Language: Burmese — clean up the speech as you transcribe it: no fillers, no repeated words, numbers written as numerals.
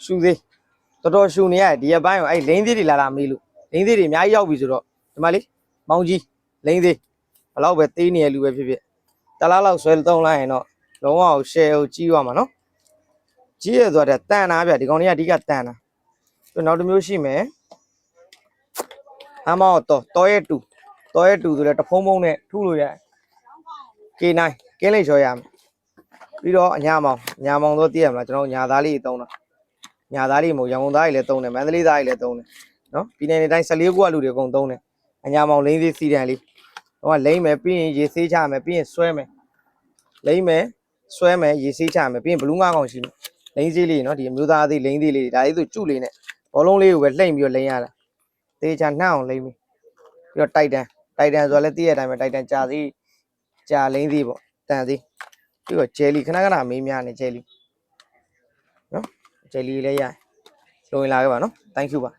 ရှူသေးတော်ရှူနေရဒီအပိုင်းကိုအဲ့လိမ့်သေးတွေလာမေးလို့လိမ့်သေးတွေအများကြီးရောက်ပြီဆိုတော့ဒီမှာလေမောင်ကြီးလိမ့်သေးဘလောက်ပဲသေးနေရလူပဲဖြစ်တလားလောက်ဆွဲသုံးလိုက်ရင်တော့လုံးဝရှယ်ကိုကြီးသွားမှာနော်ကြီးရဆိုတော့တန်တာဗျဒီကောင်ကြီးကအဓိကတန်တာဆိုနောက်တစ်မျိုးရှိမယ်အမောတော့ရဲ့တူဆိုတော့တဖုံးဖုံးနဲ့ထုလို့ရတယ် K9 ကင်းလေးချော်ရမယ်ပြီးတော့ညာမောင်တော့သိရမလားကျွန်တော်ညာသားလေးသုံးတာညာသားလေးမဟုတ်ရန်ကုန်သားကြီးလည်းသုံးတယ်မန္တလေးသားကြီးလည်းသုံးတယ်နော်ပြည်နယ်တိုင်း14ခုကလူတွေအကုန်သုံးတယ်အညာမောင်လိမ့်သေးစီတန်လေးတော့လိမ့်မယ်ပြီးရင်ရေဆေးချမယ်ပြီးရင်ဆွဲမယ်လိမ့်မယ်ဆွဲမယ်ရေဆေးချမယ်ပြီးရင်ဘလူးငါးကောင်ရှိမယ်လိမ့်သေးလေးနော်ဒီအမျိုးသားသေးလိမ့်သေးလေးဒါလေးဆိုကျုလေးနဲ့ဘောလုံးလေးကိုပဲလှိမ့်ပြီးတော့လိမ့်ရတာသေချာနှောက်အောင်လိမ့်ပြီးတော့တိုက်တန်ဆိုတော့လည်းသိရတဲ့အတိုင်းပဲတိုက်တန်ကြာသေးကြာလိမ့်သေးပေါ့တန်သေးပြီးတော့ဂျယ်လီခဏမေးများနေဂျယ်လီနော်ဂျယ်လီလည်းရလိုရင်လာခဲ့ပါနော် thank you ပါ